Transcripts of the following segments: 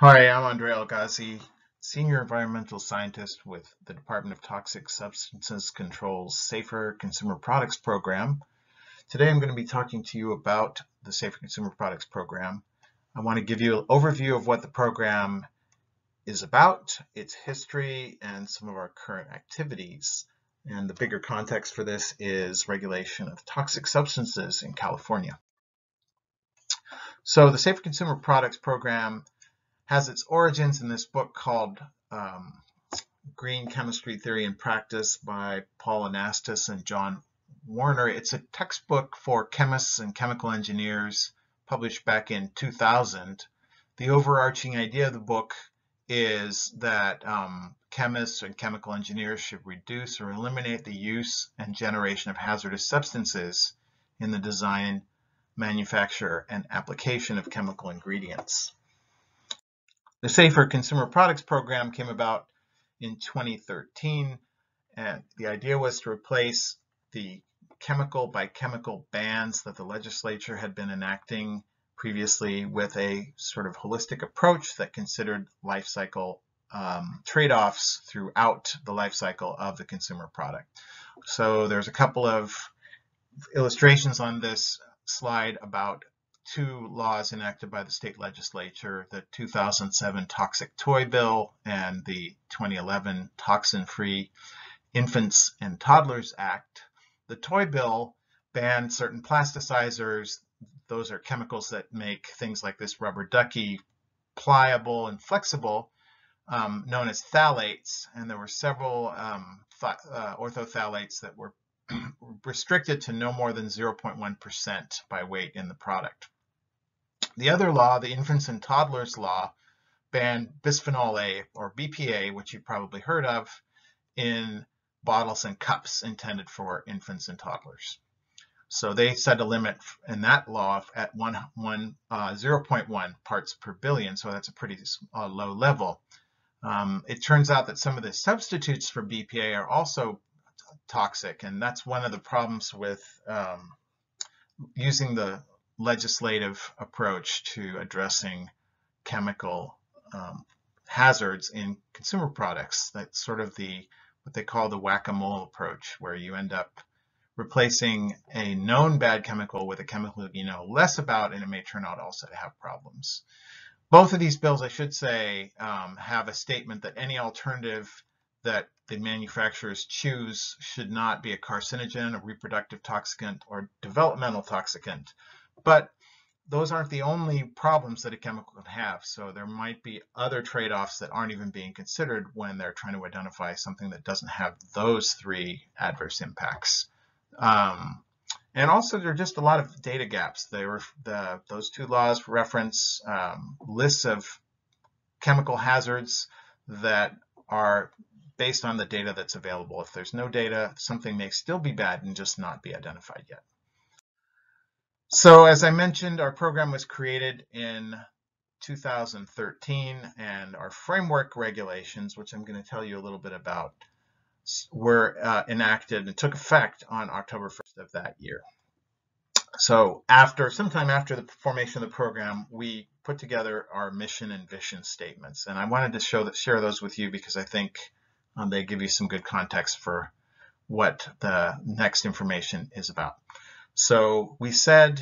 Hi, I'm Algazi, Senior Environmental Scientist with the Department of Toxic Substances Control's Safer Consumer Products Program. Today I'm going to be talking to you about the Safer Consumer Products Program. I want to give you an overview of what the program is about, its history, and some of our current activities. And the bigger context for this is regulation of toxic substances in California. So the Safer Consumer Products Program has its origins in this book called Green Chemistry Theory and Practice by Paul Anastas and John Warner. It's a textbook for chemists and chemical engineers published back in 2000. The overarching idea of the book is that chemists and chemical engineers should reduce or eliminate the use and generation of hazardous substances in the design, manufacture, and application of chemical ingredients. The Safer Consumer Products Program came about in 2013, and the idea was to replace the chemical by chemical bans that the legislature had been enacting previously with a sort of holistic approach that considered life cycle trade-offs throughout the life cycle of the consumer product. So there's a couple of illustrations on this slide about two laws enacted by the state legislature, the 2007 Toxic Toy Bill and the 2011 Toxin-Free Infants and Toddlers Act. The Toy Bill banned certain plasticizers. Those are chemicals that make things like this rubber ducky pliable and flexible, known as phthalates, and there were several orthophthalates that were restricted to no more than 0.1% by weight in the product. The other law, the Infants and Toddlers Law, banned bisphenol A, or BPA, which you've probably heard of, in bottles and cups intended for infants and toddlers. So they set a limit in that law at 0.1 parts per billion, so that's a pretty low level. It turns out that some of the substitutes for BPA are also toxic, and that's one of the problems with using the legislative approach to addressing chemical hazards in consumer products. That's sort of what they call the whack-a-mole approach, where you end up replacing a known bad chemical with a chemical you know less about, and it may turn out also to have problems. Both of these bills, I should say, have a statement that any alternative that the manufacturers choose should not be a carcinogen, a reproductive toxicant, or developmental toxicant. But those aren't the only problems that a chemical can have. So there might be other trade-offs that aren't even being considered when they're trying to identify something that doesn't have those three adverse impacts. And also, there are just a lot of data gaps. Those two laws reference lists of chemical hazards that are based on the data that's available. If there's no data, something may still be bad and just not be identified yet. So as I mentioned, our program was created in 2013, and our framework regulations, which I'm going to tell you a little bit about, were enacted and took effect on October 1st of that year. So sometime after the formation of the program, we put together our mission and vision statements, and I wanted to share those with you because I think they give you some good context for what the next information is about. So we say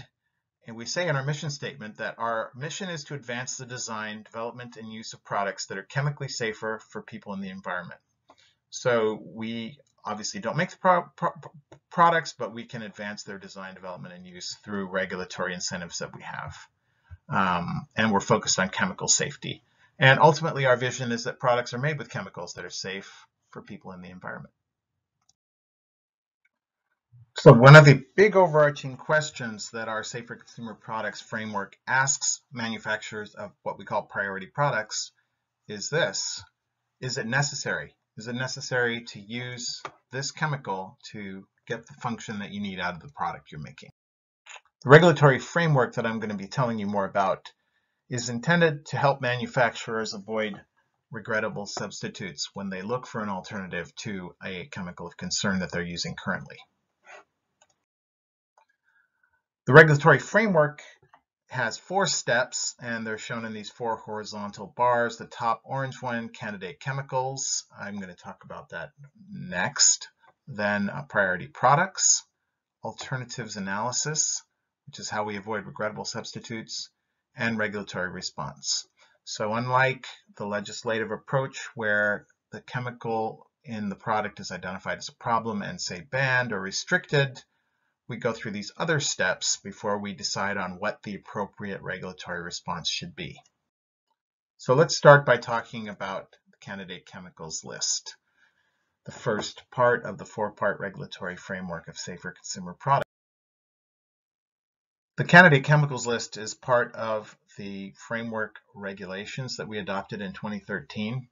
in our mission statement that our mission is to advance the design, development, and use of products that are chemically safer for people and the environment. So we obviously don't make the products, but we can advance their design, development, and use through regulatory incentives that we have. And we're focused on chemical safety. And ultimately, our vision is that products are made with chemicals that are safe for people and the environment. So one of the big overarching questions that our Safer Consumer Products framework asks manufacturers of what we call priority products is this: is it necessary? Is it necessary to use this chemical to get the function that you need out of the product you're making? The regulatory framework that I'm going to be telling you more about is intended to help manufacturers avoid regrettable substitutes when they look for an alternative to a chemical of concern that they're using currently. The regulatory framework has 4 steps, and they're shown in these 4 horizontal bars. The top orange one, candidate chemicals. I'm going to talk about that next. Then priority products, alternatives analysis, which is how we avoid regrettable substitutes, and regulatory response. So unlike the legislative approach where the chemical in the product is identified as a problem and say banned or restricted, we go through these other steps before we decide on what the appropriate regulatory response should be. So let's start by talking about the candidate chemicals list, the first part of the 4-part regulatory framework of safer consumer products. The candidate chemicals list is part of the framework regulations that we adopted in 2013.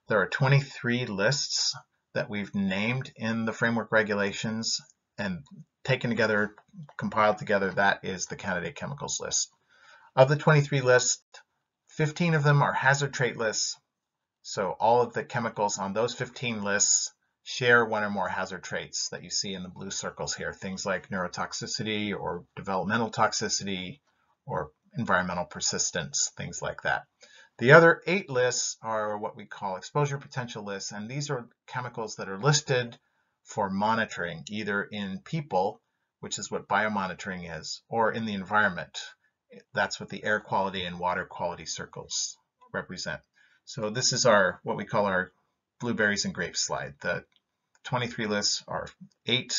There are 23 lists that we've named in the framework regulations, and taken together, compiled together, that is the candidate chemicals list. Of the 23 lists, 15 of them are hazard trait lists. So all of the chemicals on those 15 lists share one or more hazard traits that you see in the blue circles here, things like neurotoxicity or developmental toxicity or environmental persistence, things like that. The other 8 lists are what we call exposure potential lists, and these are chemicals that are listed for monitoring, either in people, which is what biomonitoring is, or in the environment. That's what the air quality and water quality circles represent. So this is what we call our blueberries and grapes slide. The 23 lists are 8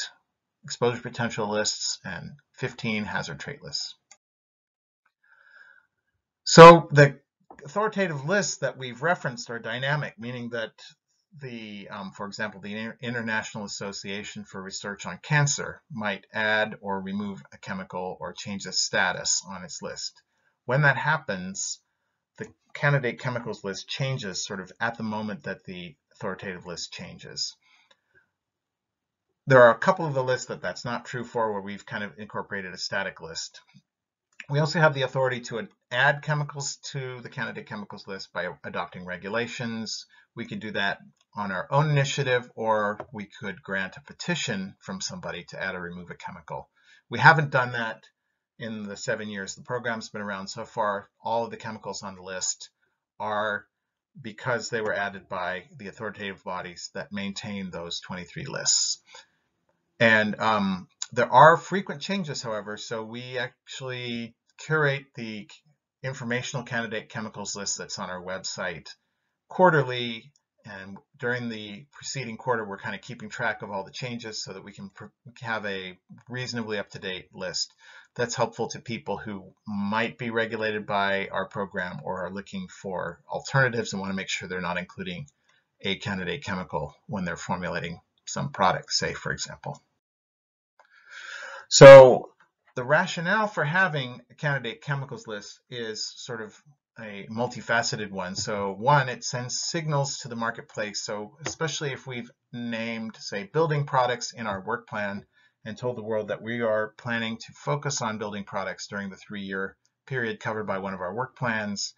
exposure potential lists and 15 hazard trait lists. So the authoritative lists that we've referenced are dynamic, meaning that for example, the International Association for Research on Cancer might add or remove a chemical or change the status on its list. When that happens, the candidate chemicals list changes sort of at the moment that the authoritative list changes. There are a couple of the lists that's not true for, where we've kind of incorporated a static list. We also have the authority to add chemicals to the candidate chemicals list by adopting regulations. We could do that on our own initiative, or we could grant a petition from somebody to add or remove a chemical. We haven't done that in the 7 years the program's been around. So far, all of the chemicals on the list are because they were added by the authoritative bodies that maintain those 23 lists. And there are frequent changes, however, so we actually curate the informational candidate chemicals list that's on our website quarterly, and during the preceding quarter we're kind of keeping track of all the changes so that we can have a reasonably up-to-date list that's helpful to people who might be regulated by our program or are looking for alternatives and want to make sure they're not including a candidate chemical when they're formulating some product, say, for example. So the rationale for having a candidate chemicals list is sort of a multifaceted one. So one, it sends signals to the marketplace. So especially if we've named, say, building products in our work plan and told the world that we are planning to focus on building products during the 3-year period covered by one of our work plans,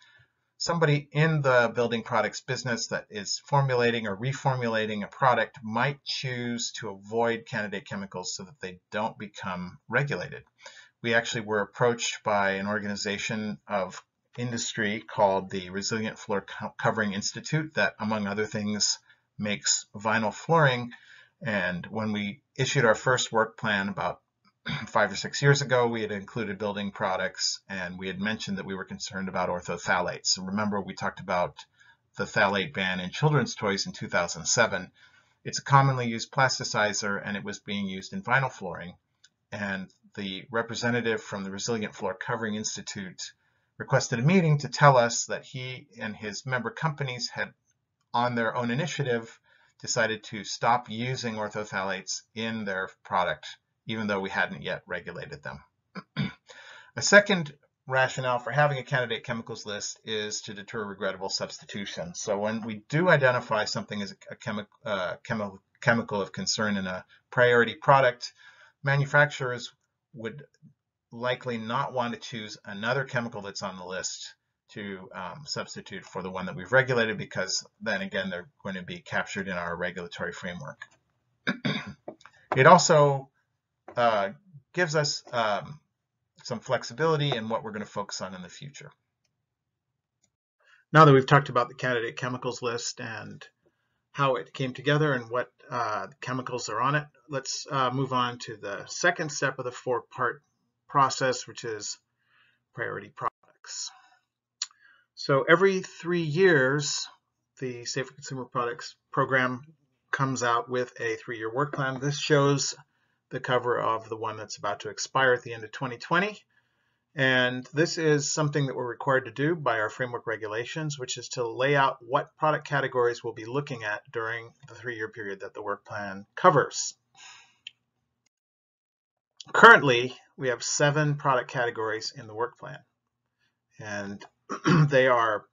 somebody in the building products business that is formulating or reformulating a product might choose to avoid candidate chemicals so that they don't become regulated. We actually were approached by an organization of industry called the Resilient Floor Covering Institute that, among other things, makes vinyl flooring. And when we issued our first work plan about 5 or 6 years ago, we had included building products, and we had mentioned that we were concerned about orthophthalates. So remember, we talked about the phthalate ban in children's toys in 2007. It's a commonly used plasticizer, and it was being used in vinyl flooring. And the representative from the Resilient Floor Covering Institute requested a meeting to tell us that he and his member companies had, on their own initiative, decided to stop using orthophthalates in their product, even though we hadn't yet regulated them. A second rationale for having a candidate chemicals list is to deter regrettable substitution. So when we do identify something as a chemical of concern in a priority product, manufacturers would likely not want to choose another chemical that's on the list to substitute for the one that we've regulated, because then again they're going to be captured in our regulatory framework. It also gives us some flexibility in what we're going to focus on in the future. Now that we've talked about the candidate chemicals list and how it came together and what chemicals are on it, let's move on to the second step of the four-part process, which is priority products. So every 3 years, the Safer Consumer Products program comes out with a 3-year work plan. This shows the cover of the one that's about to expire at the end of 2020. And this is something that we're required to do by our framework regulations, which is to lay out what product categories we'll be looking at during the 3-year period that the work plan covers. Currently, we have 7 product categories in the work plan, and they are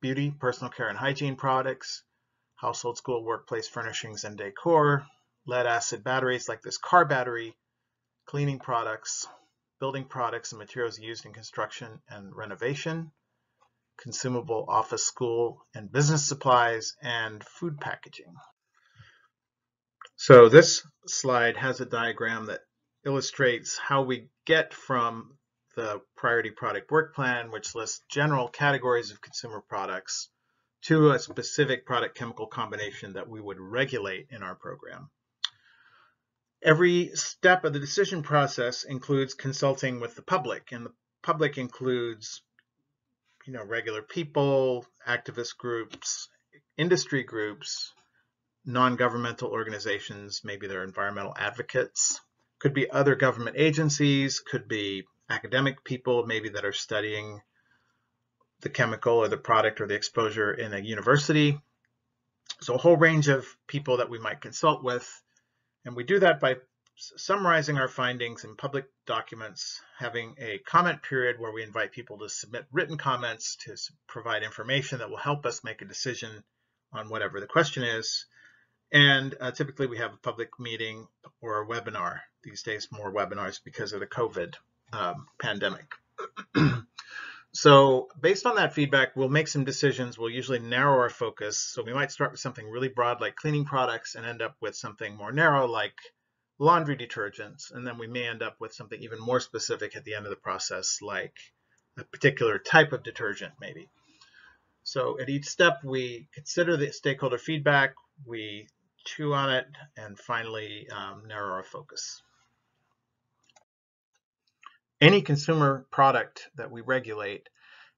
beauty, personal care and hygiene products, household, school, workplace furnishings and decor, lead acid batteries like this car battery, cleaning products, building products and materials used in construction and renovation, consumable office, school, and business supplies, and food packaging. So this slide has a diagram that illustrates how we get from the priority product work plan, which lists general categories of consumer products, to a specific product chemical combination that we would regulate in our program. Every step of the decision process includes consulting with the public, and the public includes, regular people, activist groups, industry groups, non-governmental organizations, maybe they're environmental advocates, could be other government agencies, could be academic people maybe that are studying the chemical or the product or the exposure in a university. So a whole range of people that we might consult with. And we do that by summarizing our findings in public documents, having a comment period where we invite people to submit written comments to provide information that will help us make a decision on whatever the question is. And typically we have a public meeting or a webinar. These days more webinars because of the COVID pandemic. So based on that feedback, we'll make some decisions. We'll usually narrow our focus. So we might start with something really broad like cleaning products and end up with something more narrow like laundry detergents. And then we may end up with something even more specific at the end of the process like a particular type of detergent maybe. So at each step, we consider the stakeholder feedback, we chew on it, and finally narrow our focus. Any consumer product that we regulate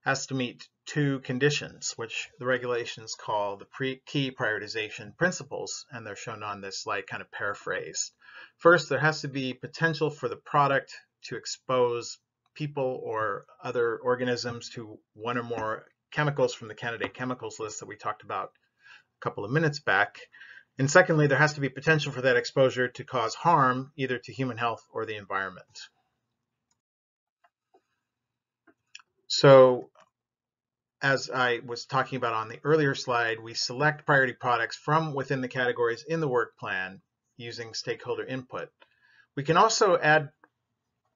has to meet 2 conditions, which the regulations call the key prioritization principles, and they're shown on this slide kind of paraphrased. First, there has to be potential for the product to expose people or other organisms to one or more chemicals from the candidate chemicals list that we talked about a couple of minutes back. And secondly, there has to be potential for that exposure to cause harm either to human health or the environment. So as I was talking about on the earlier slide, we select priority products from within the categories in the work plan using stakeholder input. We can also add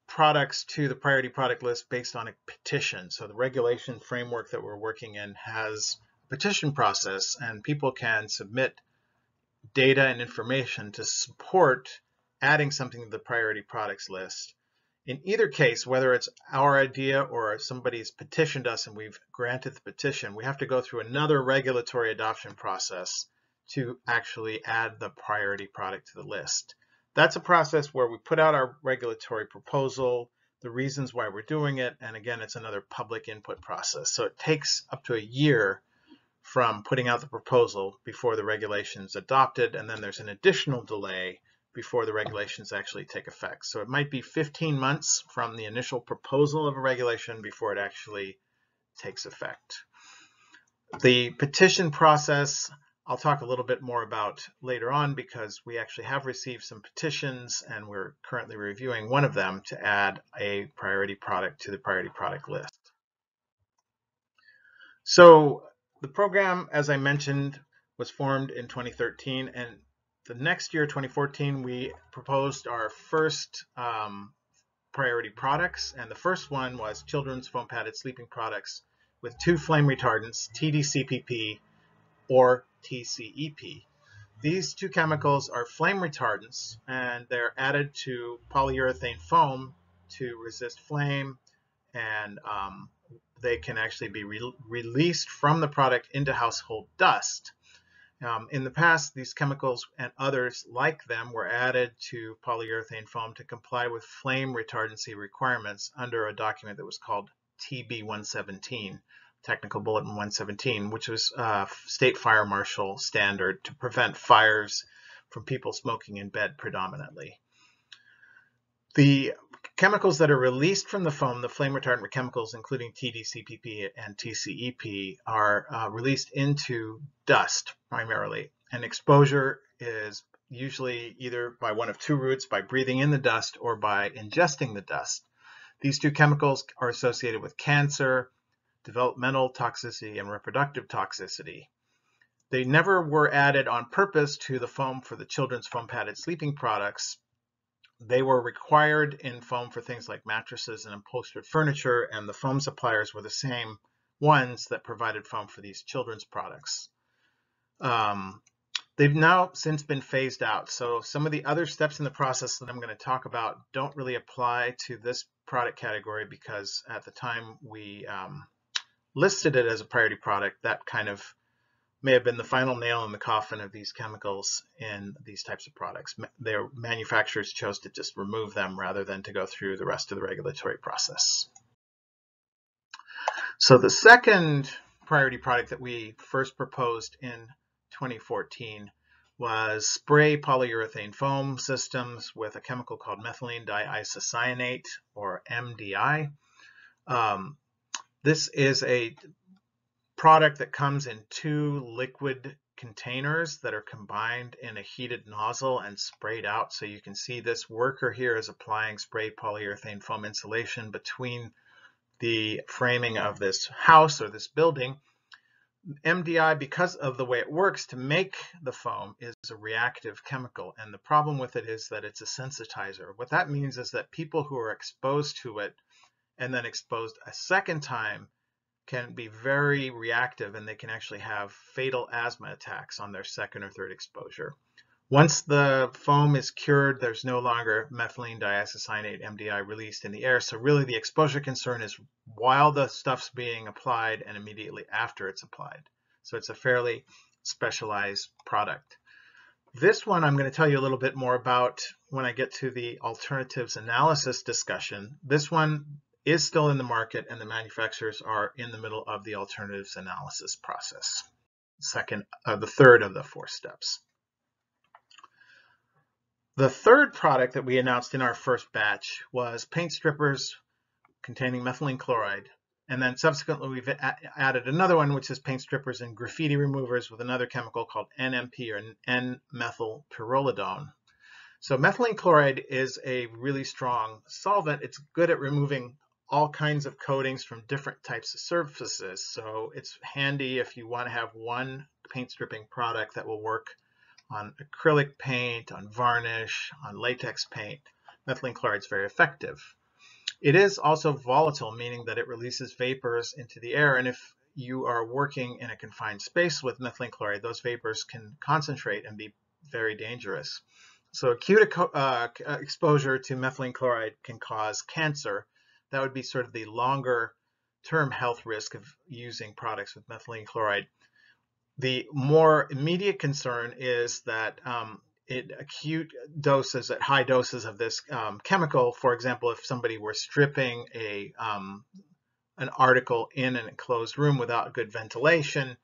products to the priority product list based on a petition. So the regulation framework that we're working in has a petition process, and people can submit data and information to support adding something to the priority products list. In either case, whether it's our idea or somebody's petitioned us and we've granted the petition, we have to go through another regulatory adoption process to actually add the priority product to the list. That's a process where we put out our regulatory proposal, the reasons why we're doing it, and again, it's another public input process. So it takes up to a year from putting out the proposal before the regulation's adopted, and then there's an additional delay before the regulations actually take effect. So it might be 15 months from the initial proposal of a regulation before it actually takes effect. The petition process, I'll talk a little bit more about later on because we actually have received some petitions and we're currently reviewing one of them to add a priority product to the priority product list. So the program, as I mentioned, was formed in 2013, and the next year, 2014, we proposed our first priority products, and the first one was children's foam padded sleeping products with 2 flame retardants, TDCPP or TCEP. These 2 chemicals are flame retardants, and they're added to polyurethane foam to resist flame, and they can actually be released from the product into household dust. In the past, these chemicals and others like them were added to polyurethane foam to comply with flame retardancy requirements under a document that was called TB 117, Technical Bulletin 117, which was state fire marshal standard to prevent fires from people smoking in bed predominantly. The chemicals that are released from the foam, the flame retardant chemicals, including TDCPP and TCEP, are released into dust primarily. And exposure is usually either by one of two routes, by breathing in the dust or by ingesting the dust. These two chemicals are associated with cancer, developmental toxicity, and reproductive toxicity. They never were added on purpose to the foam for the children's foam padded sleeping products. They were required in foam for things like mattresses and upholstered furniture, and the foam suppliers were the same ones that provided foam for these children's products. They've now since been phased out, so some of the other steps in the process that I'm going to talk about don't really apply to this product category, because at the time we listed it as a priority product, that kind of may have been the final nail in the coffin of these chemicals in these types of products. Their manufacturers chose to just remove them rather than to go through the rest of the regulatory process. So the second priority product that we first proposed in 2014 was spray polyurethane foam systems with a chemical called methylene diisocyanate, or MDI. This is a product that comes in two liquid containers that are combined in a heated nozzle and sprayed out. So you can see this worker here is applying spray polyurethane foam insulation between the framing of this house or this building. MDI, because of the way it works to make the foam, is a reactive chemical, and the problem with it is that it's a sensitizer. What that means is that people who are exposed to it and then exposed a second time can be very reactive, and they can actually have fatal asthma attacks on their second or third exposure. Once the foam is cured, there's no longer methylene diisocyanate MDI released in the air. So really the exposure concern is while the stuff's being applied and immediately after it's applied. So it's a fairly specialized product. This one I'm going to tell you a little bit more about when I get to the alternatives analysis discussion. This one is still in the market, and the manufacturers are in the middle of the alternatives analysis process. The third of the four steps. The third product that we announced in our first batch was paint strippers containing methylene chloride, and then subsequently we've added another one, which is paint strippers and graffiti removers with another chemical called NMP, or N-Methyl Pyrrolidone. So methylene chloride is a really strong solvent. It's good at removing all kinds of coatings from different types of surfaces. So it's handy if you want to have one paint stripping product that will work on acrylic paint, on varnish, on latex paint. Methylene chloride is very effective. It is also volatile, meaning that it releases vapors into the air, and if you are working in a confined space with methylene chloride, those vapors can concentrate and be very dangerous. So acute exposure to methylene chloride can cause cancer. That would be sort of the longer term health risk of using products with methylene chloride. The more immediate concern is that acute doses, at high doses of this chemical, for example, if somebody were stripping an article in an enclosed room without good ventilation,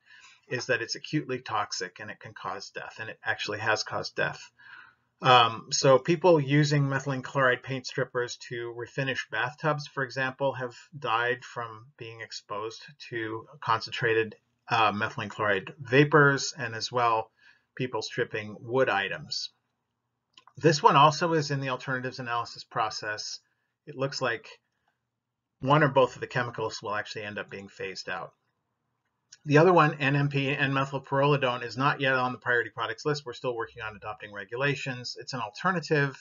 is that it's acutely toxic and it can cause death, and it actually has caused death. So people using methylene chloride paint strippers to refinish bathtubs, for example, have died from being exposed to concentrated methylene chloride vapors, and as well people stripping wood items. This one also is in the alternatives analysis process. It looks like one or both of the chemicals will actually end up being phased out. The other one, NMP, N-Methyl Pyrrolidone, is not yet on the priority products list. We're still working on adopting regulations. It's an alternative,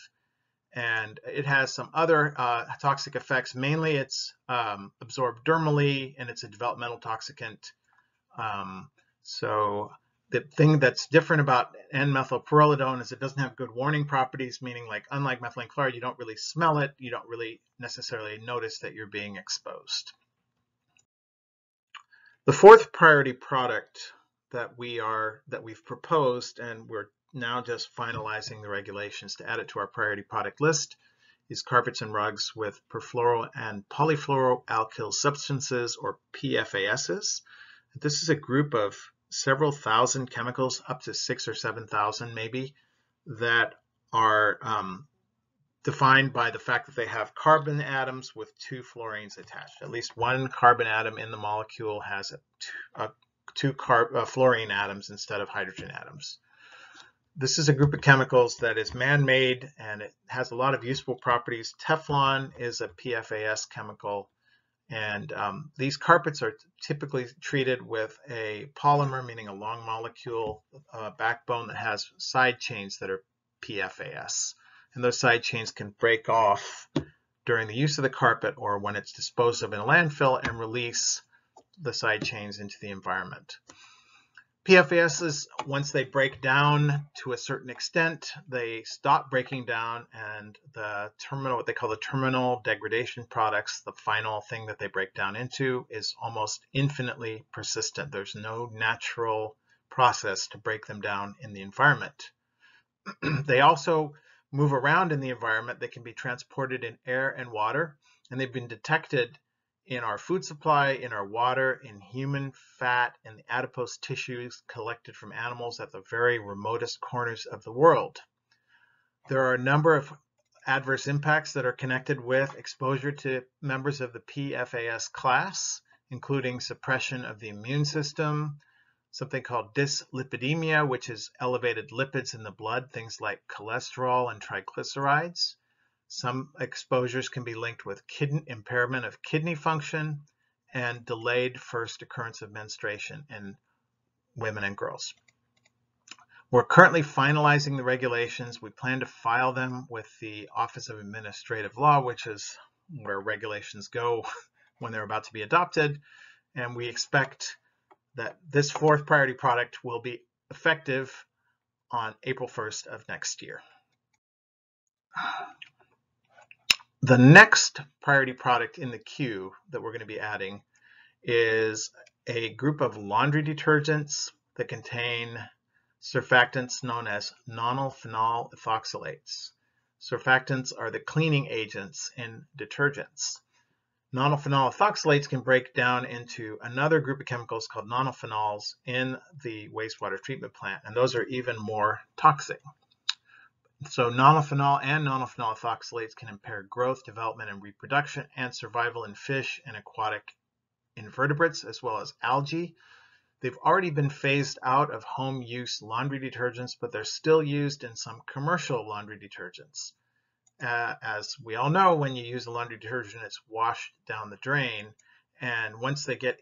and it has some other toxic effects. Mainly it's absorbed dermally, and it's a developmental toxicant. So The thing that's different about N-Methyl Pyrrolidone is it doesn't have good warning properties, meaning like unlike methylene chloride, you don't really smell it, you don't really necessarily notice that you're being exposed. The fourth priority product that we've proposed, and we're now just finalizing the regulations to add it to our priority product list, is carpets and rugs with perfluoro and polyfluoroalkyl substances, or PFASs. This is a group of several thousand chemicals, up to 6,000 or 7,000 maybe, that are defined by the fact that they have carbon atoms with 2 fluorines attached. At least one carbon atom in the molecule has two fluorine atoms instead of hydrogen atoms. This is a group of chemicals that is man-made and it has a lot of useful properties. Teflon is a PFAS chemical, and these carpets are typically treated with a polymer, meaning a long molecule backbone that has side chains that are PFAS. And those side chains can break off during the use of the carpet or when it's disposed of in a landfill and release the side chains into the environment. PFASs, once they break down to a certain extent, they stop breaking down, and what they call the terminal degradation products, the final thing that they break down into, is almost infinitely persistent. There's no natural process to break them down in the environment. They also move around in the environment. They can be transported in air and water, and they've been detected in our food supply, in our water, in human fat, and the adipose tissues collected from animals at the very remotest corners of the world. There are a number of adverse impacts that are connected with exposure to members of the PFAS class, including suppression of the immune system, something called dyslipidemia, which is elevated lipids in the blood, things like cholesterol and triglycerides. Some exposures can be linked with impairment of kidney function and delayed first occurrence of menstruation in women and girls. We're currently finalizing the regulations. We plan to file them with the Office of Administrative Law, which is where regulations go when they're about to be adopted. And we expect that this fourth priority product will be effective on April 1st of next year. The next priority product in the queue that we're going to be adding is a group of laundry detergents that contain surfactants known as nonylphenol ethoxylates. Surfactants are the cleaning agents in detergents. Nonylphenol ethoxylates can break down into another group of chemicals called nonylphenols in the wastewater treatment plant, and those are even more toxic. So nonylphenol and nonylphenol ethoxylates can impair growth, development, and reproduction, and survival in fish and aquatic invertebrates, as well as algae. They've already been phased out of home use laundry detergents, but they're still used in some commercial laundry detergents. As we all know, when you use a laundry detergent, it's washed down the drain, and once they get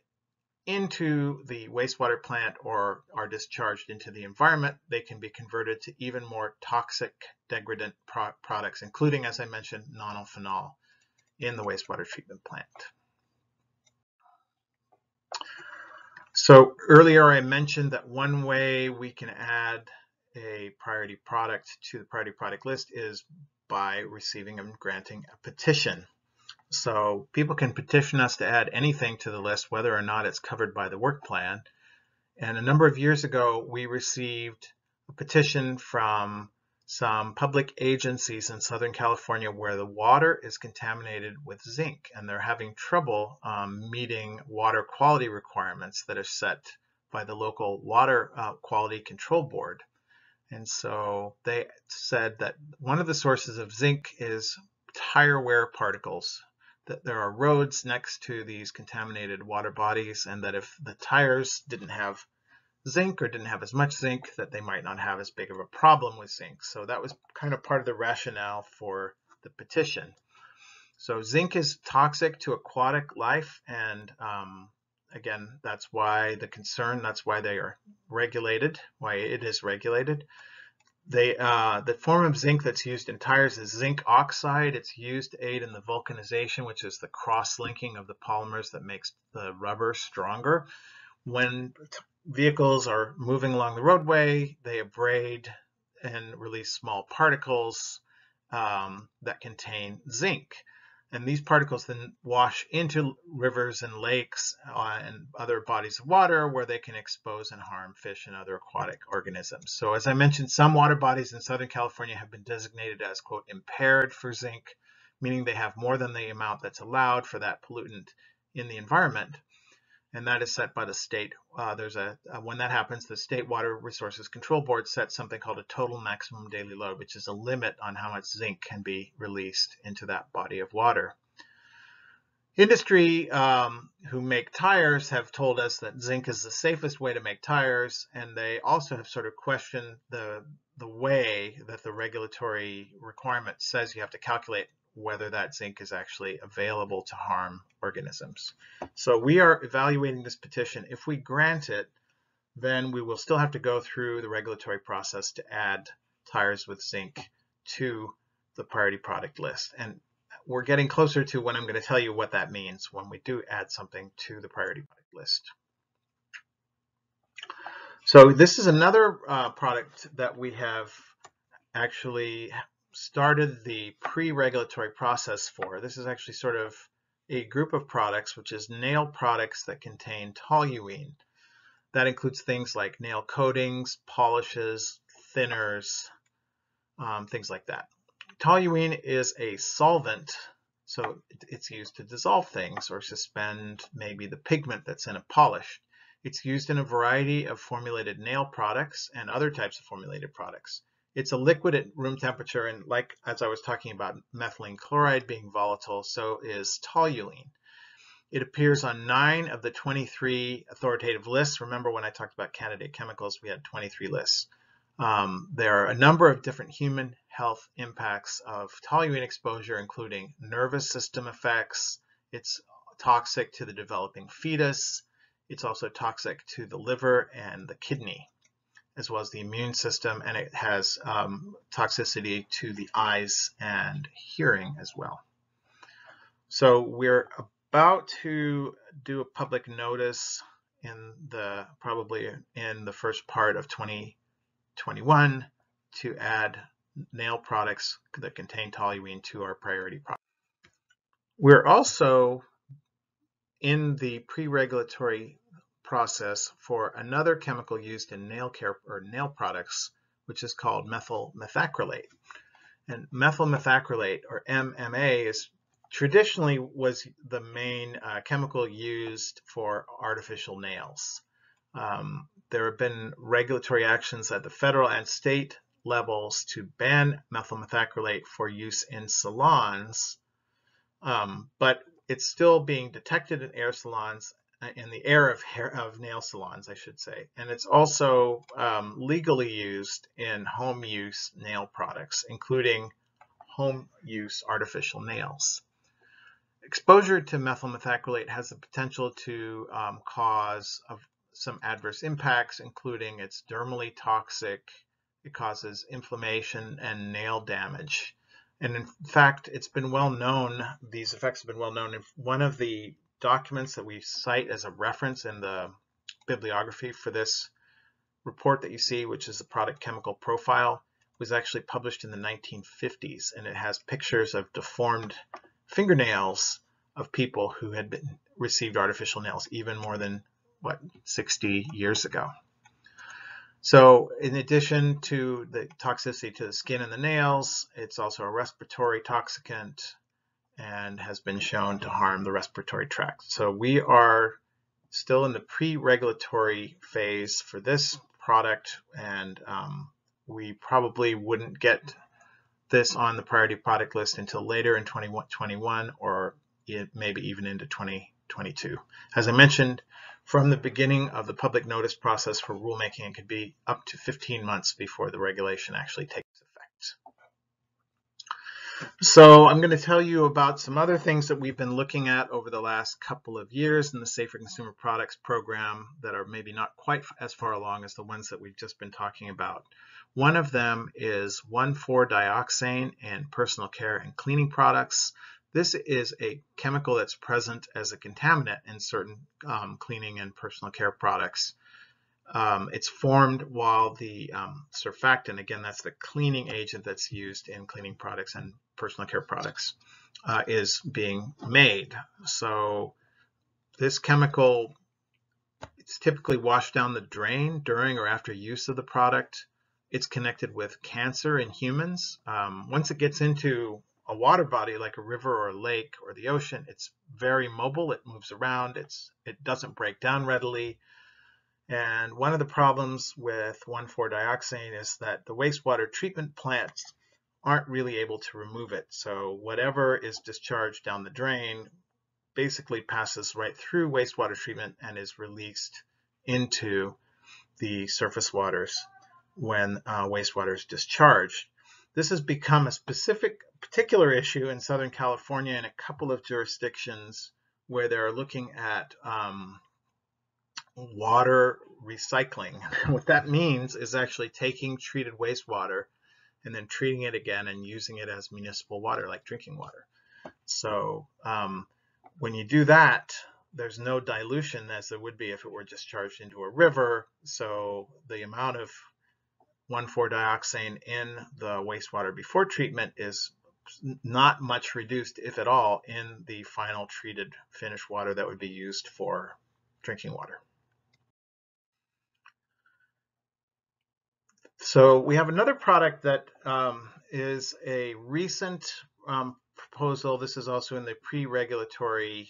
into the wastewater plant or are discharged into the environment, they can be converted to even more toxic degradant products, including, as I mentioned, nonylphenol in the wastewater treatment plant. So earlier I mentioned that one way we can add a priority product to the priority product list is by receiving and granting a petition. So people can petition us to add anything to the list, whether or not it's covered by the work plan. And a number of years ago, we received a petition from some public agencies in Southern California where the water is contaminated with zinc, and they're having trouble meeting water quality requirements that are set by the local water quality control board. And so they said that one of the sources of zinc is tire wear particles, that there are roads next to these contaminated water bodies, and that if the tires didn't have zinc or didn't have as much zinc, that they might not have as big of a problem with zinc. So that was kind of part of the rationale for the petition. So zinc is toxic to aquatic life, and again, that's why the concern, that's why they are regulated, why it is regulated. The form of zinc that's used in tires is zinc oxide. It's used to aid in the vulcanization, which is the cross-linking of the polymers that makes the rubber stronger. When vehicles are moving along the roadway, they abrade and release small particles that contain zinc. And these particles then wash into rivers and lakes and other bodies of water where they can expose and harm fish and other aquatic organisms. So as I mentioned, some water bodies in Southern California have been designated as, quote, impaired for zinc, meaning they have more than the amount that's allowed for that pollutant in the environment. And that is set by the state. When that happens, the State Water Resources Control Board sets something called a total maximum daily load, which is a limit on how much zinc can be released into that body of water. Industry who make tires have told us that zinc is the safest way to make tires, and they also have sort of questioned the way that the regulatory requirement says you have to calculate whether that zinc is actually available to harm organisms. So we are evaluating this petition. If we grant it, then we will still have to go through the regulatory process to add tires with zinc to the priority product list. And we're getting closer to when I'm going to tell you what that means when we do add something to the priority product list. So this is another product that we have actually started the pre-regulatory process for. This is actually sort of a group of products, which is nail products that contain toluene. That includes things like nail coatings, polishes, thinners, things like that. Toluene is a solvent, so it's used to dissolve things or suspend maybe the pigment that's in a polish. It's used in a variety of formulated nail products and other types of formulated products. It's a liquid at room temperature, and like as I was talking about methylene chloride being volatile, so is toluene. It appears on 9 of the 23 authoritative lists. Remember when I talked about candidate chemicals, we had 23 lists. There are a number of different human health impacts of toluene exposure, including nervous system effects. It's toxic to the developing fetus. It's also toxic to the liver and the kidney, as well as the immune system, and it has toxicity to the eyes and hearing as well. So we're about to do a public notice probably in the first part of 2021 to add nail products that contain toluene to our priority product. We're also in the pre-regulatory process for another chemical used in nail care or nail products, which is called methyl methacrylate. And methyl methacrylate, or MMA, traditionally was the main chemical used for artificial nails. There have been regulatory actions at the federal and state levels to ban methyl methacrylate for use in salons, but it's still being detected in air salons, in the air of nail salons, I should say. And it's also legally used in home use nail products, including home use artificial nails. Exposure to methyl methacrylate has the potential to cause some adverse impacts, including it's dermally toxic, it causes inflammation and nail damage. And in fact, it's been well known, these effects have been well known. One of the documents that we cite as a reference in the bibliography for this report that you see, which is the product chemical profile, was actually published in the 1950s, and it has pictures of deformed fingernails of people who had received artificial nails even more than, 60 years ago. So in addition to the toxicity to the skin and the nails, it's also a respiratory toxicant and has been shown to harm the respiratory tract. So we are still in the pre-regulatory phase for this product, and we probably wouldn't get this on the priority product list until later in 2021 or maybe even into 2022. As I mentioned, from the beginning of the public notice process for rulemaking, it could be up to 15 months before the regulation actually takes effect. So I'm going to tell you about some other things that we've been looking at over the last couple of years in the Safer Consumer Products program that are maybe not quite as far along as the ones that we've just been talking about. One of them is 1,4-dioxane in personal care and cleaning products. This is a chemical that's present as a contaminant in certain cleaning and personal care products. It's formed while the surfactant, again, that's the cleaning agent that's used in cleaning products and personal care products, is being made. So this chemical, it's typically washed down the drain during or after use of the product. It's connected with cancer in humans. Once it gets into a water body like a river or a lake or the ocean, it's very mobile. It moves around. It doesn't break down readily. And one of the problems with 1,4-dioxane is that the wastewater treatment plants aren't really able to remove it. So whatever is discharged down the drain basically passes right through wastewater treatment and is released into the surface waters when wastewater is discharged. This has become a particular issue in Southern California and a couple of jurisdictions where they're looking at water recycling. What that means is actually taking treated wastewater and then treating it again and using it as municipal water, like drinking water. So when you do that, there's no dilution as there would be if it were discharged into a river. So the amount of 1,4-dioxane in the wastewater before treatment is not much reduced, if at all, in the final treated finished water that would be used for drinking water. So we have another product that is a recent proposal. This is also in the pre-regulatory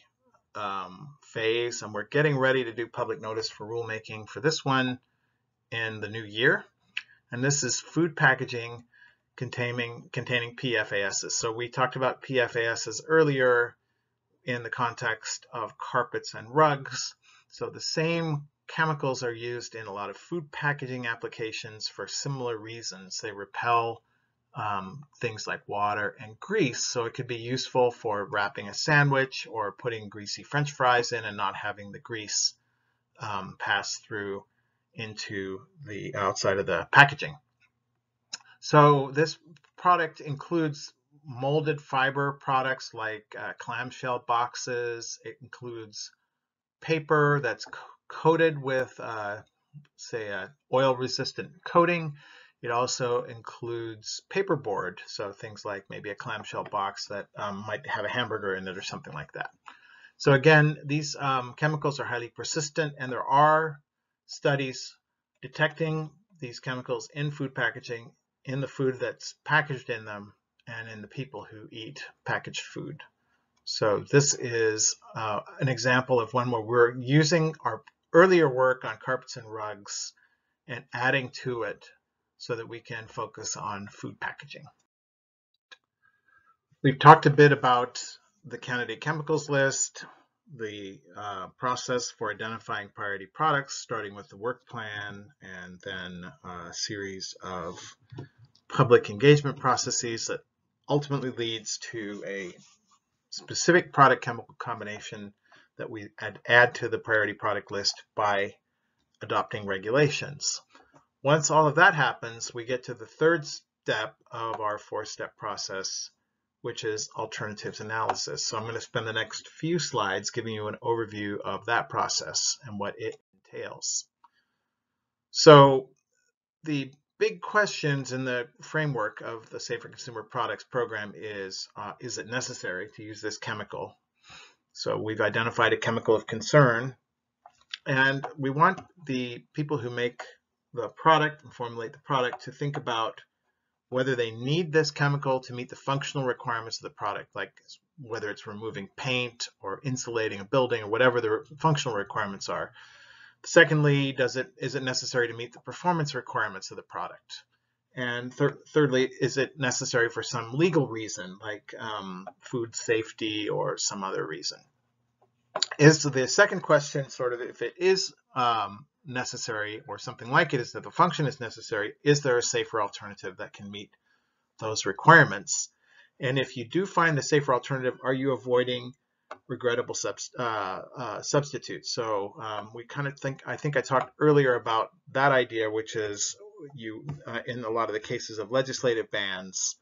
phase, and we're getting ready to do public notice for rulemaking for this one in the new year. And this is food packaging containing PFASs. So we talked about PFASs earlier in the context of carpets and rugs. So the same chemicals are used in a lot of food packaging applications for similar reasons. They repel things like water and grease. So it could be useful for wrapping a sandwich or putting greasy French fries in and not having the grease pass through into the outside of the packaging. So this product includes molded fiber products like clamshell boxes. It includes paper that's coated with, say, an oil-resistant coating. It also includes paperboard, so things like maybe a clamshell box that might have a hamburger in it or something like that. So again, these chemicals are highly persistent, and there are studies detecting these chemicals in food packaging, in the food that's packaged in them, and in the people who eat packaged food. So this is an example of one where we're using our earlier work on carpets and rugs and adding to it so that we can focus on food packaging. We've talked a bit about the candidate chemicals list, the process for identifying priority products, starting with the work plan, and then a series of public engagement processes that ultimately leads to a specific product chemical combination that we add to the priority product list by adopting regulations. Once all of that happens, we get to the third step of our four-step process, which is alternatives analysis. So I'm going to spend the next few slides giving you an overview of that process and what it entails. So the big questions in the framework of the Safer Consumer Products program is it necessary to use this chemical? So we've identified a chemical of concern, and we want the people who make the product and formulate the product to think about whether they need this chemical to meet the functional requirements of the product, like whether it's removing paint or insulating a building or whatever the functional requirements are. Secondly, is it necessary to meet the performance requirements of the product? And thirdly, is it necessary for some legal reason, like food safety or some other reason? Is the second question sort of, if it is necessary or something like it, is that the function is necessary, is there a safer alternative that can meet those requirements? And if you do find the safer alternative, are you avoiding regrettable substitutes? So we kind of I think I talked earlier about that idea, which is in a lot of the cases of legislative bans,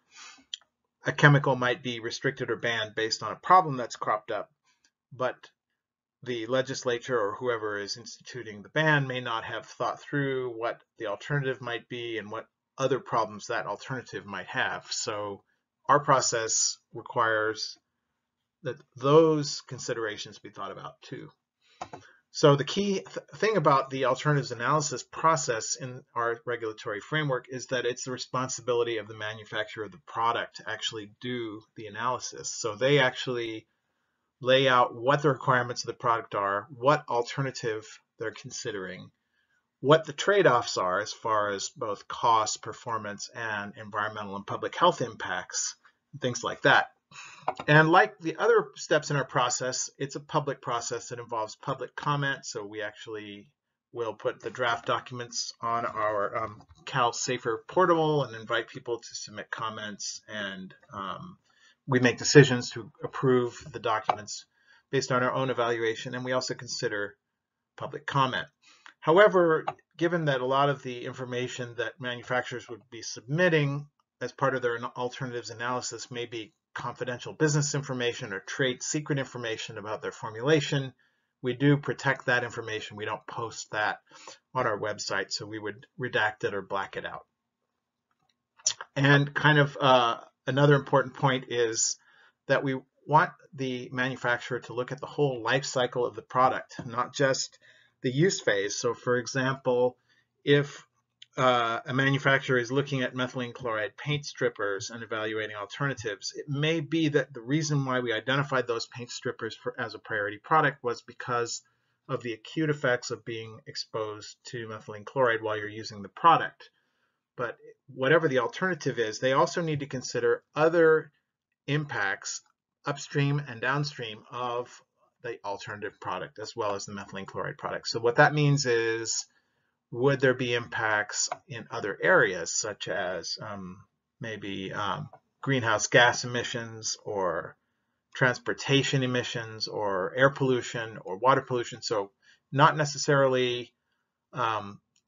a chemical might be restricted or banned based on a problem that's cropped up, but the legislature or whoever is instituting the ban may not have thought through what the alternative might be and what other problems that alternative might have. So our process requires that those considerations be thought about too. So the key thing about the alternatives analysis process in our regulatory framework is that it's the responsibility of the manufacturer of the product to actually do the analysis. So they actually lay out what the requirements of the product are, what alternative they're considering, what the trade-offs are as far as both cost, performance, and environmental and public health impacts, things like that. And like the other steps in our process, it's a public process that involves public comment. So we actually will put the draft documents on our Cal Safer portal and invite people to submit comments, and we make decisions to approve the documents based on our own evaluation, and we also consider public comment. However, given that a lot of the information that manufacturers would be submitting as part of their alternatives analysis may be confidential business information or trade secret information about their formulation, we do protect that information. We don't post that on our website, so we would redact it or black it out. And kind of another important point is that we want the manufacturer to look at the whole life cycle of the product, not just the use phase. So for example, if a manufacturer is looking at methylene chloride paint strippers and evaluating alternatives, it may be that the reason why we identified those paint strippers as a priority product was because of the acute effects of being exposed to methylene chloride while you're using the product. But whatever the alternative is, they also need to consider other impacts upstream and downstream of the alternative product as well as the methylene chloride product. So what that means is, would there be impacts in other areas such as maybe greenhouse gas emissions or transportation emissions or air pollution or water pollution? So not necessarily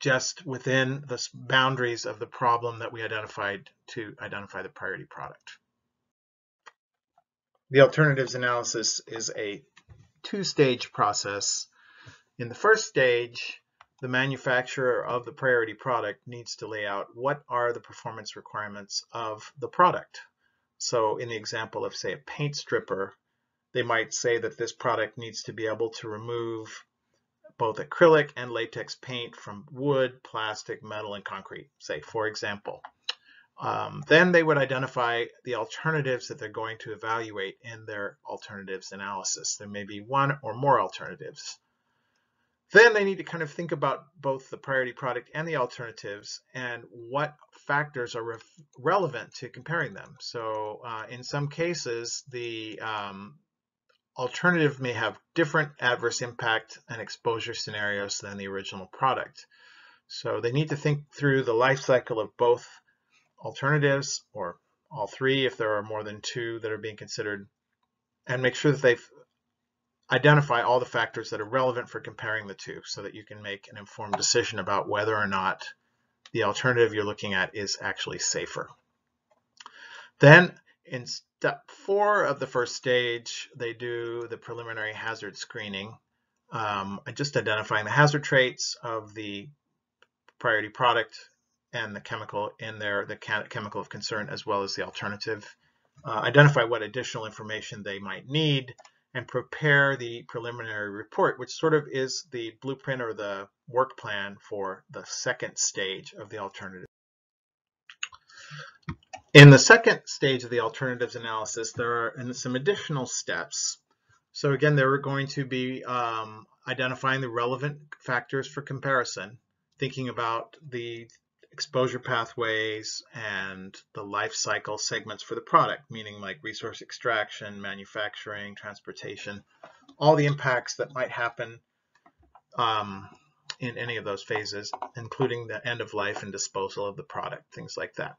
just within the boundaries of the problem that we identified to identify the priority product. The alternatives analysis is a two-stage process. In the first stage, the manufacturer of the priority product needs to lay out what are the performance requirements of the product. So in the example of, say, a paint stripper, they might say that this product needs to be able to remove both acrylic and latex paint from wood, plastic, metal, and concrete, say, for example. Then they would identify the alternatives that they're going to evaluate in their alternatives analysis. There may be one or more alternatives. Then they need to kind of think about both the priority product and the alternatives and what factors are relevant to comparing them. So in some cases, the alternative may have different adverse impact and exposure scenarios than the original product. So they need to think through the life cycle of both alternatives, or all three if there are more than two that are being considered, and make sure that they identify all the factors that are relevant for comparing the two so that you can make an informed decision about whether or not the alternative you're looking at is actually safer. Then in step 4 of the first stage, they do the preliminary hazard screening, just identifying the hazard traits of the priority product and the chemical in there, the chemical of concern, as well as the alternative. Identify what additional information they might need, and prepare the preliminary report, which sort of is the blueprint or the work plan for the second stage of the alternative. In the second stage of the alternatives analysis, there are some additional steps. So again, they're going to be identifying the relevant factors for comparison, thinking about the exposure pathways and the life cycle segments for the product, meaning like resource extraction, manufacturing, transportation, all the impacts that might happen in any of those phases, including the end of life and disposal of the product, things like that.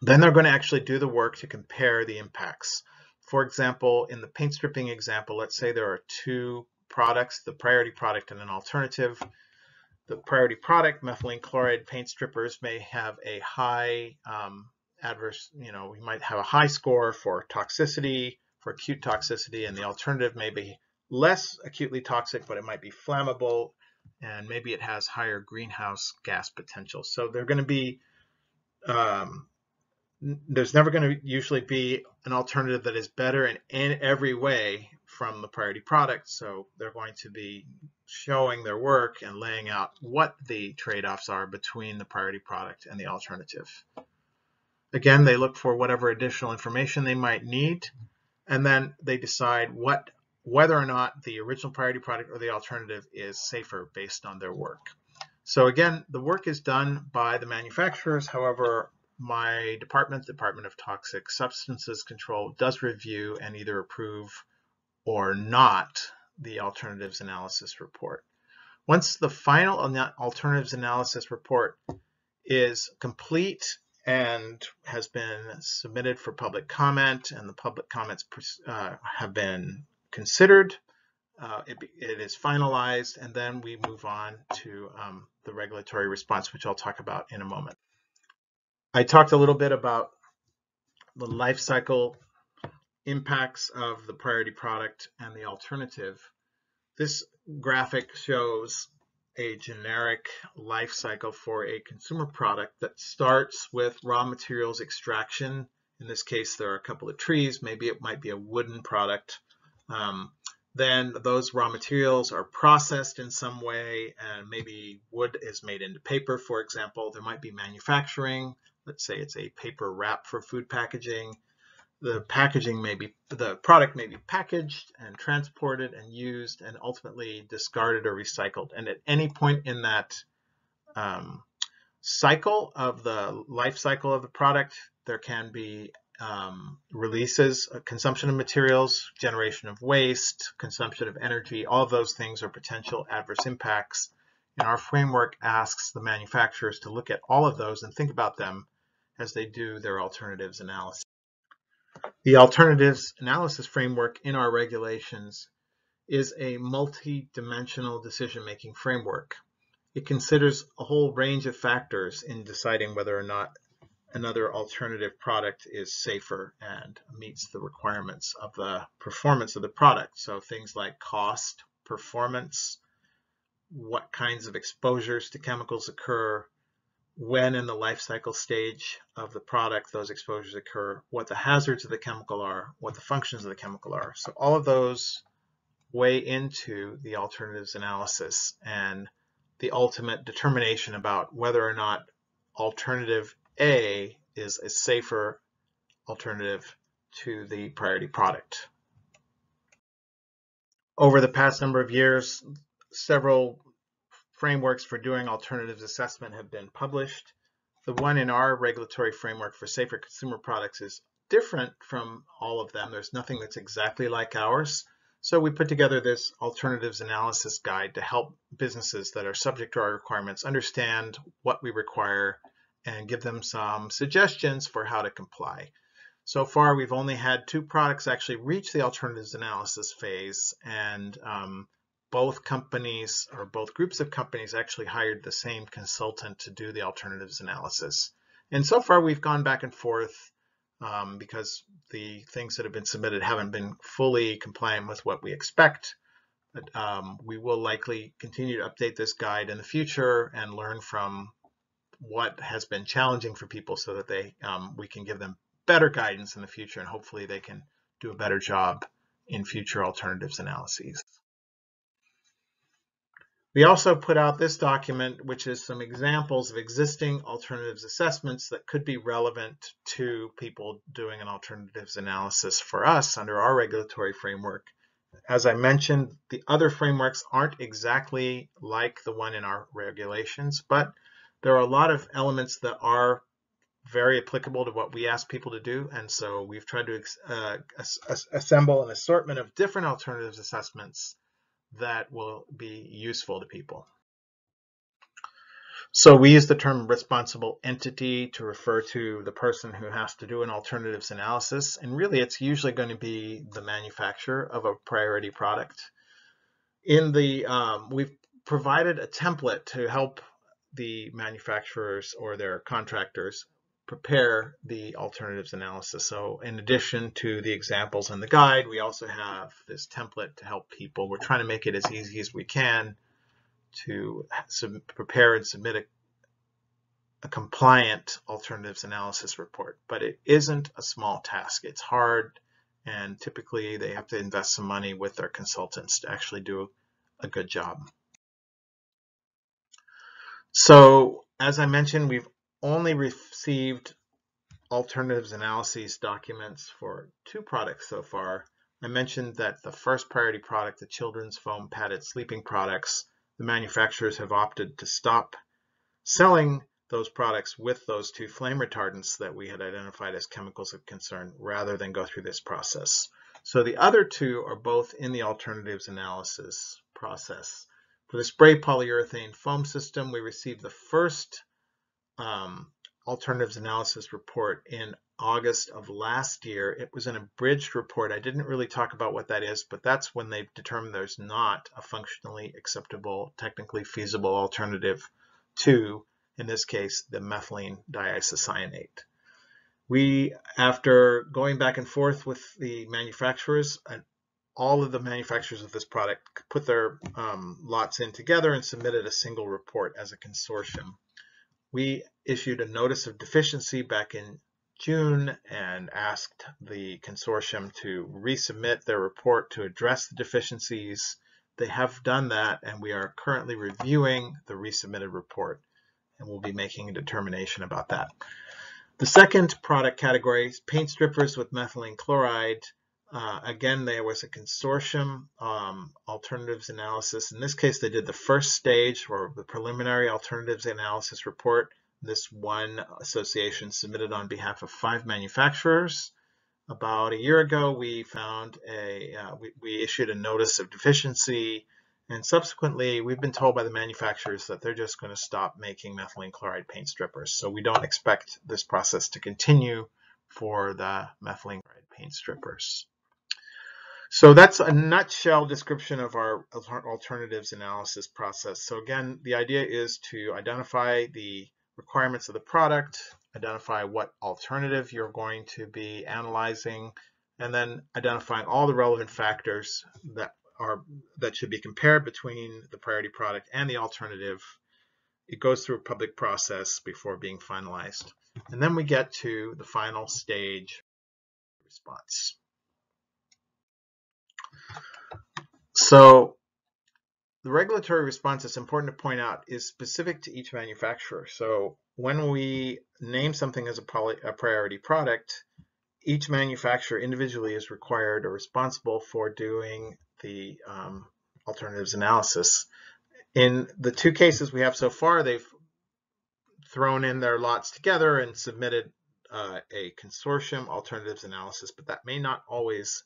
Then they're going to actually do the work to compare the impacts. For example, in the paint stripping example, let's say there are two products, the priority product and an alternative. The priority product, methylene chloride paint strippers, may have a high adverse, we might have a high score for toxicity, for acute toxicity, and the alternative may be less acutely toxic, but it might be flammable, and maybe it has higher greenhouse gas potential. So they're going to be there's never going to usually be an alternative that is better in every way from the priority product. So they're going to be showing their work and laying out what the trade-offs are between the priority product and the alternative. Again, they look for whatever additional information they might need, and then they decide whether or not the original priority product or the alternative is safer based on their work. So again, the work is done by the manufacturers. However, my Department of Toxic Substances Control does review and either approve or not the alternatives analysis report. Once the final alternatives analysis report is complete and has been submitted for public comment, and the public comments have been considered, it is finalized, and then we move on to the regulatory response, which I'll talk about in a moment. I talked a little bit about the life cycle impacts of the priority product and the alternative. This graphic shows a generic life cycle for a consumer product that starts with raw materials extraction. In this case, there are a couple of trees. Maybe it might be a wooden product. Then those raw materials are processed in some way, and maybe wood is made into paper, for example. There might be manufacturing. Let's say it's a paper wrap for food packaging. The product may be packaged and transported and used and ultimately discarded or recycled. And at any point in that cycle of the life cycle of the product, there can be releases, consumption of materials, generation of waste, consumption of energy. All of those things are potential adverse impacts. And our framework asks the manufacturers to look at all of those and think about them as they do their alternatives analysis. The alternatives analysis framework in our regulations is a multi-dimensional decision-making framework. It considers a whole range of factors in deciding whether or not another alternative product is safer and meets the requirements of the performance of the product. So things like cost, performance, what kinds of exposures to chemicals occur, when in the life cycle stage of the product those exposures occur, what the hazards of the chemical are, what the functions of the chemical are. So all of those weigh into the alternatives analysis and the ultimate determination about whether or not alternative A is a safer alternative to the priority product. Over the past number of years, several frameworks for doing alternatives assessment have been published. The one in our regulatory framework for safer consumer products is different from all of them. There's nothing that's exactly like ours. So we put together this alternatives analysis guide to help businesses that are subject to our requirements understand what we require and give them some suggestions for how to comply. So far, we've only had 2 products actually reach the alternatives analysis phase, and both companies or both groups of companies actually hired the same consultant to do the alternatives analysis. And so far we've gone back and forth because the things that have been submitted haven't been fully compliant with what we expect. But we will likely continue to update this guide in the future and learn from what has been challenging for people so that we can give them better guidance in the future, and hopefully they can do a better job in future alternatives analyses. We also put out this document, which is some examples of existing alternatives assessments that could be relevant to people doing an alternatives analysis for us under our regulatory framework. As I mentioned, the other frameworks aren't exactly like the one in our regulations, but there are a lot of elements that are very applicable to what we ask people to do. And so we've tried to assemble an assortment of different alternatives assessments that will be useful to people. So we use the term responsible entity to refer to the person who has to do an alternatives analysis. And really, it's usually going to be the manufacturer of a priority product. We've provided a template to help the manufacturers or their contractors prepare the alternatives analysis. So in addition to the examples in the guide, we also have this template to help people. We're trying to make it as easy as we can to prepare and submit a compliant alternatives analysis report. But it isn't a small task. It's hard, and typically they have to invest some money with their consultants to actually do a good job. So as I mentioned, we've only received alternatives analyses documents for 2 products so far. I mentioned that the first priority product, the children's foam padded sleeping products, the manufacturers have opted to stop selling those products with those 2 flame retardants that we had identified as chemicals of concern rather than go through this process. So the other 2 are both in the alternatives analysis process. For the spray polyurethane foam system, we received the first alternatives analysis report in August of last year. It was an abridged report. I didn't really talk about what that is, but that's when they determined there's not a functionally acceptable, technically feasible alternative to, in this case, the methylene diisocyanate. We, after going back and forth with the manufacturers, all of the manufacturers of this product put their lots in together and submitted a single report as a consortium. We issued a notice of deficiency back in June and asked the consortium to resubmit their report to address the deficiencies. They have done that, and we are currently reviewing the resubmitted report, and we'll be making a determination about that. The second product category is paint strippers with methylene chloride. Again, there was a consortium alternatives analysis. In this case, they did the first stage, or the preliminary alternatives analysis report. This one association submitted on behalf of 5 manufacturers. About a year ago, we found we issued a notice of deficiency, and subsequently, we've been told by the manufacturers that they're just going to stop making methylene chloride paint strippers. So we don't expect this process to continue for the methylene chloride paint strippers. So that's a nutshell description of our alternatives analysis process. So again, the idea is to identify the requirements of the product, identify what alternative you're going to be analyzing, and then identifying all the relevant factors that should be compared between the priority product and the alternative. It goes through a public process before being finalized. And then we get to the final stage response. So the regulatory response, it's important to point out, is specific to each manufacturer. So when we name something as a priority product, each manufacturer individually is required or responsible for doing the alternatives analysis. In the 2 cases we have so far, they've thrown in their lots together and submitted a consortium alternatives analysis, but that may not always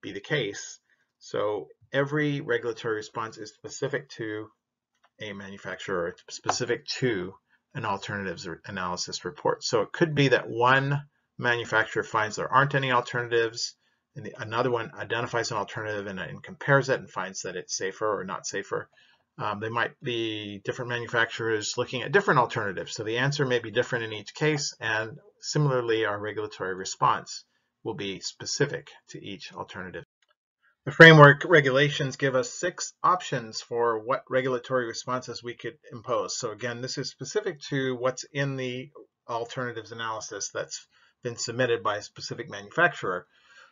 be the case. So every regulatory response is specific to a manufacturer, specific to an alternatives analysis report. So it could be that one manufacturer finds there aren't any alternatives, and another one identifies an alternative and compares it and finds that it's safer or not safer. They might be different manufacturers looking at different alternatives. So the answer may be different in each case, and similarly, our regulatory response will be specific to each alternative. The framework regulations give us 6 options for what regulatory responses we could impose. So again, this is specific to what's in the alternatives analysis that's been submitted by a specific manufacturer.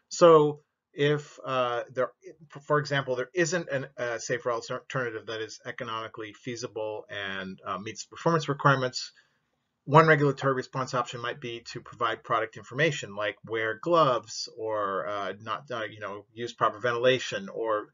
So if for example, there isn't a safer alternative that is economically feasible and meets performance requirements, one regulatory response option might be to provide product information, like wear gloves or use proper ventilation. Or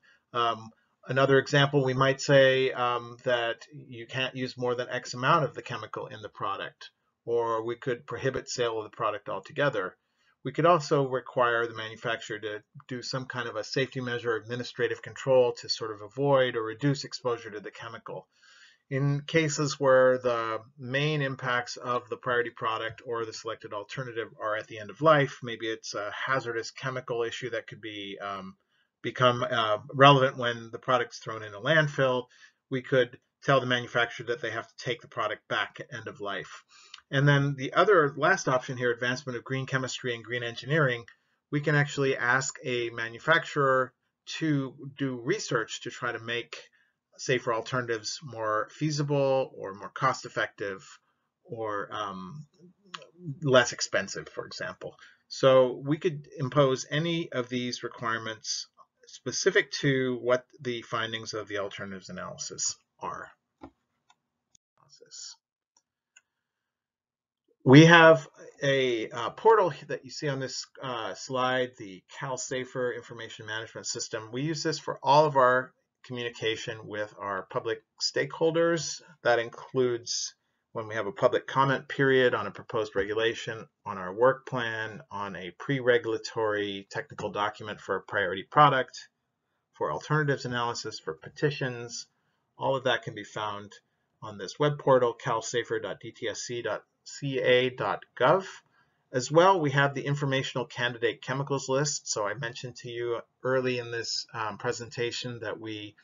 another example, we might say that you can't use more than X amount of the chemical in the product, or we could prohibit sale of the product altogether. We could also require the manufacturer to do some kind of a safety measure or administrative control to sort of avoid or reduce exposure to the chemical. In cases where the main impacts of the priority product or the selected alternative are at the end of life, maybe it's a hazardous chemical issue that could become relevant when the product's thrown in a landfill, we could tell the manufacturer that they have to take the product back at end of life. And then the other last option here, advancement of green chemistry and green engineering, we can actually ask a manufacturer to do research to try to make safer alternatives more feasible or more cost effective or less expensive, for example. So we could impose any of these requirements specific to what the findings of the alternatives analysis are. We have a portal that you see on this slide, the CalSafer Information Management System. We use this for all of our communication with our public stakeholders. That includes when we have a public comment period on a proposed regulation, on our work plan, on a pre-regulatory technical document for a priority product, for alternatives analysis, for petitions. All of that can be found on this web portal, calsafer.dtsc.ca.gov. As well, we have the informational candidate chemicals list. So I mentioned to you early in this presentation that we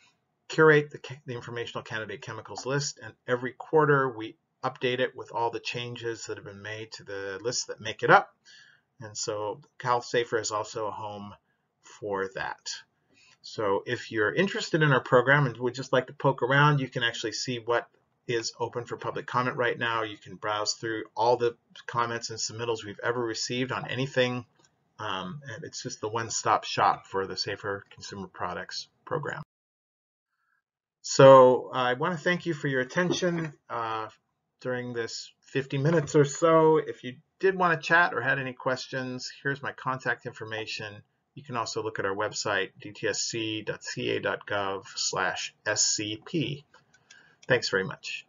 curate the informational candidate chemicals list, and every quarter we update it with all the changes that have been made to the lists that make it up. And so CalSafer is also a home for that. So if you're interested in our program and would just like to poke around, you can actually see what is open for public comment right now. You can browse through all the comments and submittals we've ever received on anything. And it's just the one-stop shop for the Safer Consumer Products program. So I want to thank you for your attention during this 50 minutes or so. If you did want to chat or had any questions, here's my contact information. You can also look at our website, dtsc.ca.gov/scp. Thanks very much.